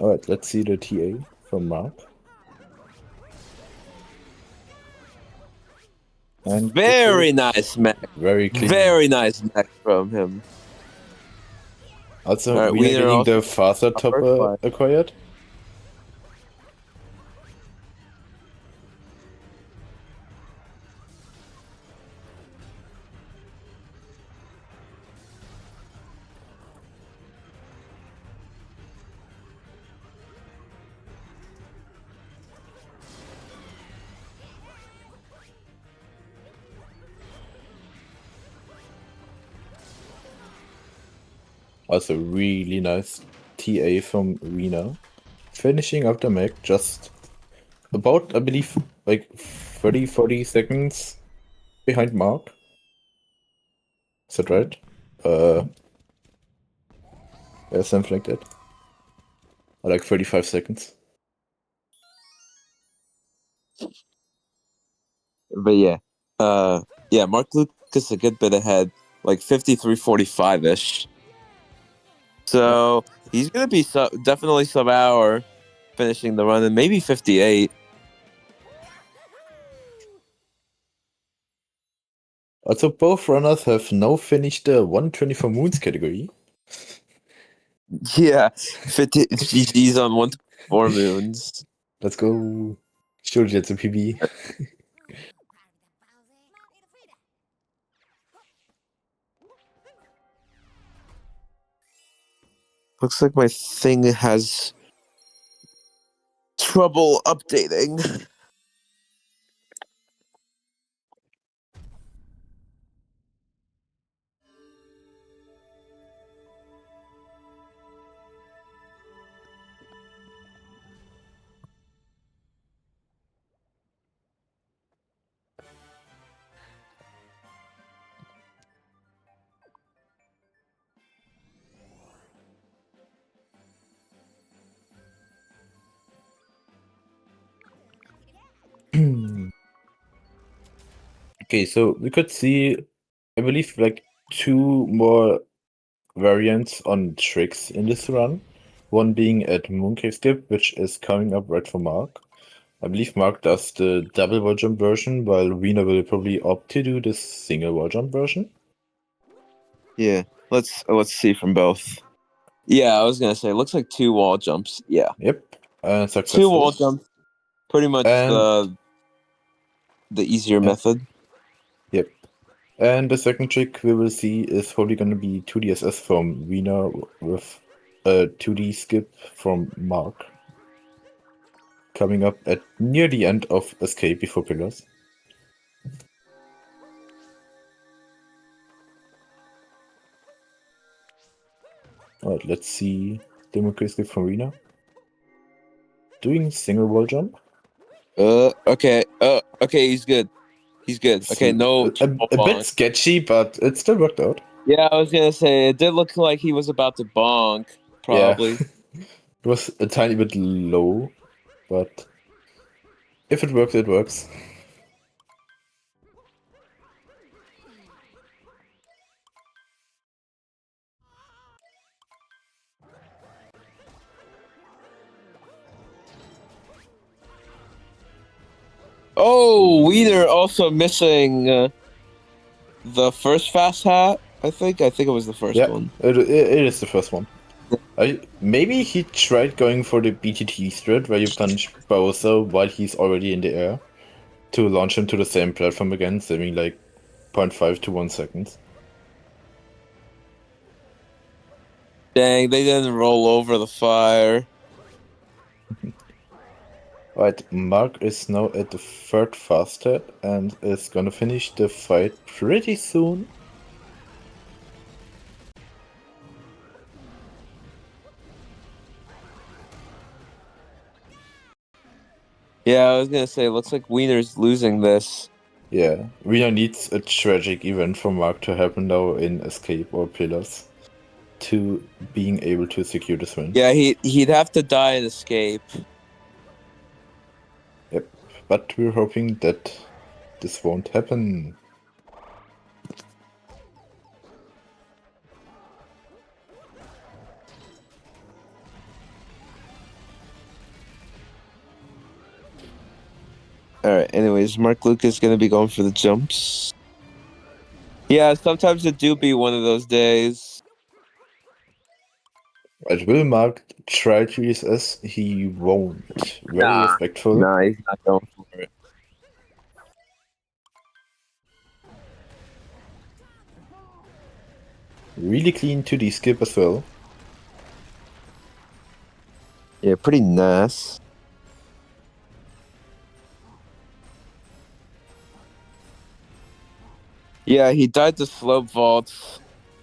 Alright, let's see the TA from Mark. And Very nice mech. very clean. Very nice mech from him. Also, Alright, Wiener Wiener getting also the faster topper acquired. Also, really nice TA from Wiener. Finishing up the mech just about, I believe, like 30-40 seconds behind Mark. Is that right? Yeah, something like that. Or like 35 seconds. But yeah, Mark Lucas a good bit ahead, like 53-45-ish. So he's gonna be definitely sub-hour finishing the run, and maybe 58. Also, both runners have now finished the 124 Moons category. Yeah, 50 GG's on 1 4 moons. Let's go. Should get the PB. Looks like my thing has trouble updating. Okay, so we could see, I believe, like 2 more variants on tricks in this run. One being at Mooncave Skip, which is coming up right for Mark. I believe Mark does the double wall jump version, while Wiener will probably opt to do the single wall jump version. Yeah, let's see from both. Yeah, I was gonna say, looks like 2 wall jumps. Yeah, Yep, 2 2 wall successful. jumps. Pretty much And the easier Yeah. method. Yep. And the second trick we will see is probably going to be 2D SS from Wiener with a 2D skip from Mark. Coming up at near the end of Escape before Pillars. Alright, let's see Demo Escape from Wiener. Doing single wall jump. Okay. Okay, he's good. He's good. Okay, no A bit bonk. sketchy, but it still worked out. Yeah, I was gonna say, it did look like he was about to bonk, probably. Yeah. It was a tiny bit low, but if it works, it works. Oh, Wiener also missing the first fast hat. I think it was the first one. It is the first one. Maybe he tried going for the BTT strat where you punch Bowser while he's already in the air to launch him to the same platform again, saving like 0.5 to 1 seconds. Dang, they didn't roll over the fire. Right, Mark is now at the third fast hat and is gonna finish the fight pretty soon. Yeah, I was gonna say, looks like Wiener's losing this. Yeah, Wiener needs a tragic event for Mark to happen now in Escape or Pillars to being able to secure this win. Yeah, he'd have to die and escape. Yep, but we're hoping that this won't happen. Alright, anyways, Mark Lucas gonna be going for the jumps. Yeah, sometimes it do be one of those days. Right, will Mark try to use S? He won't. Very respectful. Nah, he's not going for it. Really clean 2D skip as well. Yeah, pretty nice. Yeah, he died to slope vaults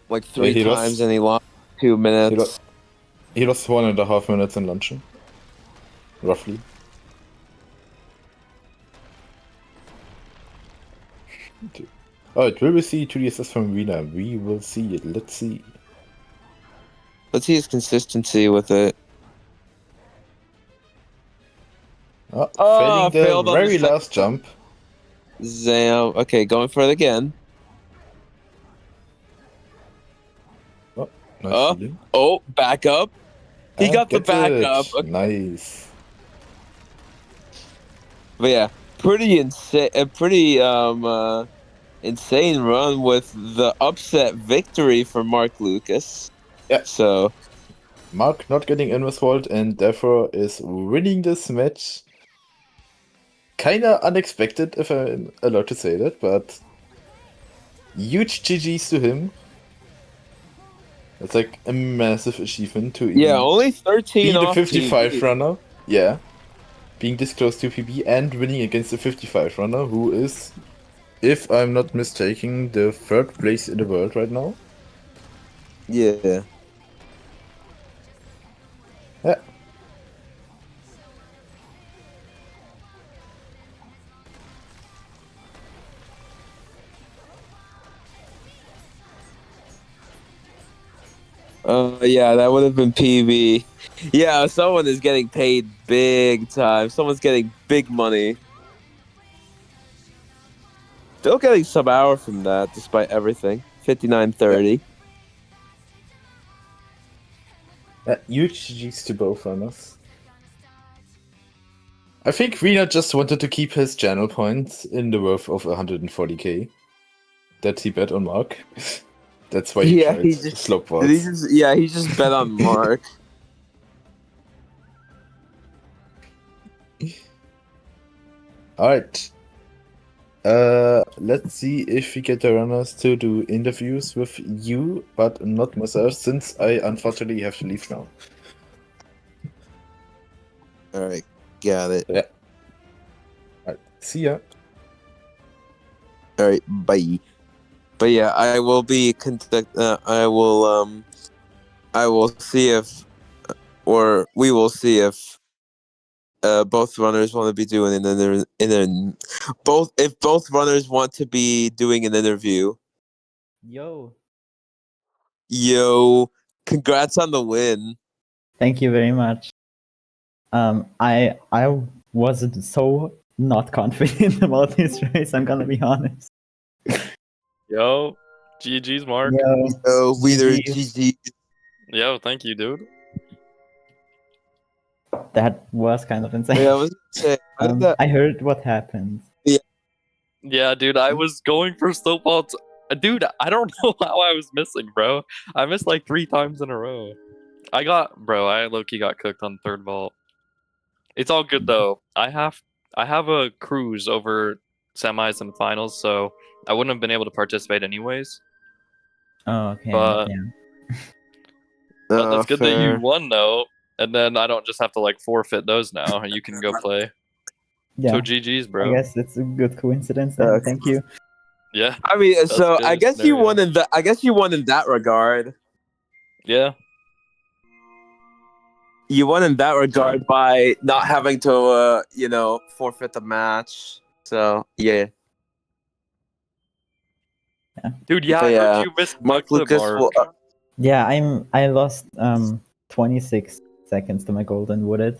like 3 he times lost- and he lost 2 minutes. He lost 1.5 minutes in launching. Roughly. Alright, will we see 2D SS from Wiener? We will see it. Let's see. Let's see his consistency with it. Failing the failed on the very second last jump. Zam. Okay, going for it again. Nice feeling. Oh, back up. He And got the gets back it. up. Okay. Nice. But yeah, pretty insane. A pretty insane run with the upset victory for Mark Lucas. Yeah. So Mark not getting in with Volt and therefore is winning this match. Kinda unexpected, if I'm allowed to say that, but huge GG's to him. That's like a massive achievement to even Yeah, only 13 be the off 55 PB. runner. Yeah. Being this close to PB and winning against the 55 runner, who is, if I'm not mistaken, the third place in the world right now. Yeah. Yeah. Yeah, that would have been PB. Yeah, someone is getting paid big time. Someone's getting big money. Still getting some hour from that, despite everything. 59.30. Huge GG's to both runners. I think Wiener just wanted to keep his channel points in the worth of 140k that he bet on Mark. That's why he Yeah, tried he just, slope he vaults. just, yeah, he just bet on Mark. Alright. Let's see if we get the runners to do interviews with you, but not myself, since I unfortunately have to leave now. All right, got it. Yeah. Alright, see ya. All right, bye. But yeah, I will be I will see if, or we will see if both runners want to be doing both runners want to be doing an interview. Yo, Yo, congrats on the win. thank you very much. I wasn't so not confident about this race. I'm gonna be honest. Yo, GG's, Mark. Yo, Yo, Wiener, GG. GG. Yo, thank you, dude. That was kind of insane. Yeah, I was gonna say, how did that? I heard what happened. Yeah, dude, I was going for slope vaults. Dude, I don't know how I was missing, bro. I missed like 3 times in a row. I low-key got cooked on third vault. It's all good though. I have a cruise over semis and finals, so I wouldn't have been able to participate anyways. Oh, okay. But Yeah. but that's good that you Fair. won though, and then I don't just have to like forfeit those now. You can go play. Yeah. So GG's, I bro. guess it's a good coincidence then. Okay. Thank you. Yeah. I mean, That's so good I guess you scenario. won in that. I guess you won in that regard. Yeah. You won in that regard by not having to, forfeit the match. So yeah. Dude, yeah, But I yeah, heard you missed Mark the Lucas mark. will. Yeah, I lost 26 seconds to my golden wooded.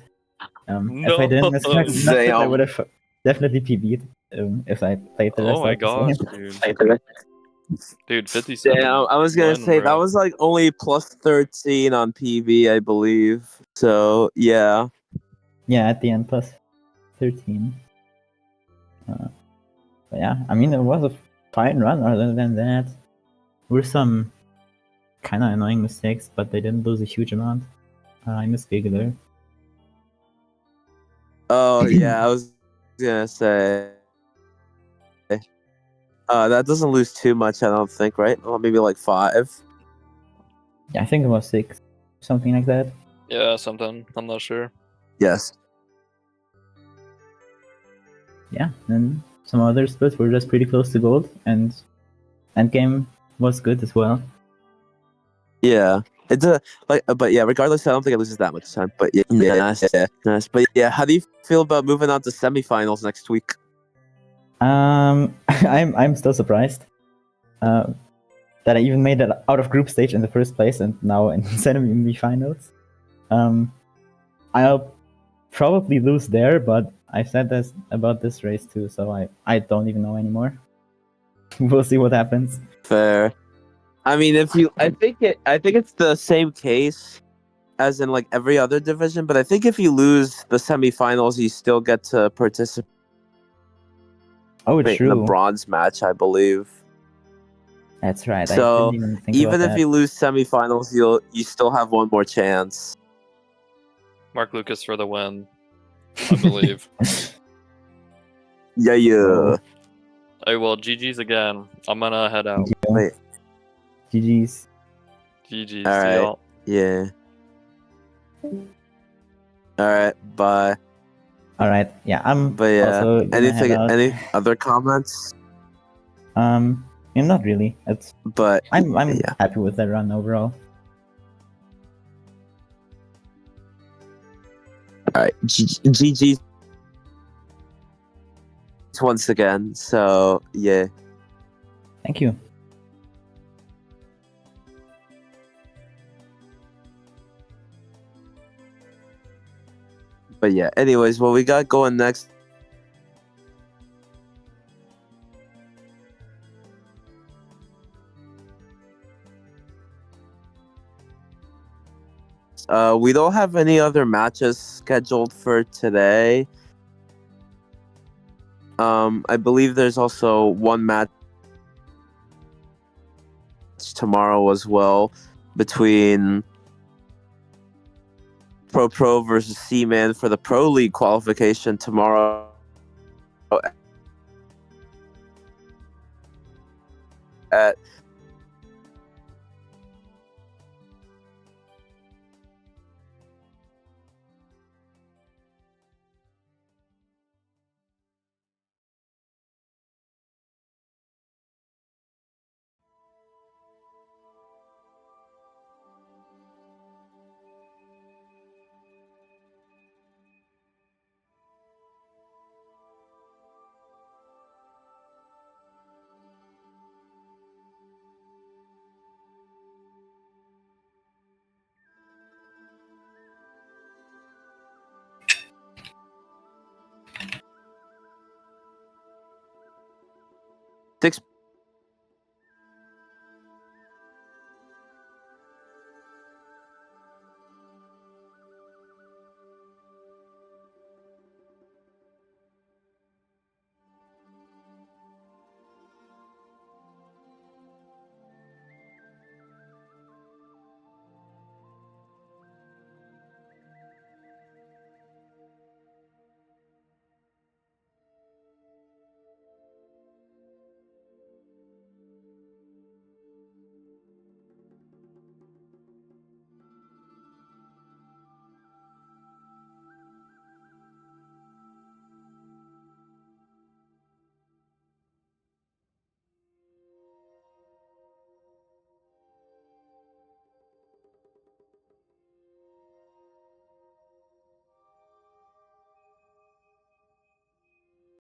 If I didn't miss No. that, I Damn. would have definitely PB'd if I played the rest Oh my of the gosh, game. dude. Dude, 57. Damn, I was gonna Win, say that bro. was like only plus 13 on PV, I believe. So yeah. Yeah, at the end plus 13. But yeah, I mean, it was a fine run other than that. Were some kind of annoying mistakes, but they didn't lose a huge amount. I missed Giga there. Oh yeah, I was gonna say. That doesn't lose too much, I don't think, right? Well, maybe like 5. Yeah, I think it was 6. Something like that. Yeah, something. I'm not sure. Yes. Yeah, and some other splits were just pretty close to gold, and endgame was good as well. Yeah. It's but yeah, regardless, I don't think it loses that much time. But yeah, nice. But yeah, how do you feel about moving on to semifinals next week? I'm still surprised that I even made it out of group stage in the first place, and now in semi-finals. I'll probably lose there, but I said this about this race too, so I don't even know anymore. We'll see what happens. Fair. I mean, I think it's the same case as in like every other division, but I think if you lose the semifinals, you still get to participate Oh, it's in the true. bronze match, I believe. That's right. I So, didn't even think even about if that. you lose semifinals, you still have one more chance. Mark Lucas for the win, I believe. Yeah, yeah. Whoa. Hey, well, GG's again. I'm gonna head out. Wait. GG's. GG's. All See right. y'all. Yeah. All right. Bye. All right. Yeah, I'm But yeah, also gonna head out. any other comments? Yeah, not really. But I'm yeah. happy with that run overall. All right. GG's once again. So yeah. Thank you. But yeah. Anyways, what we got going next? We don't have any other matches scheduled for today. I believe there's also one match tomorrow as well between Pro versus C-Man for the Pro League qualification tomorrow at six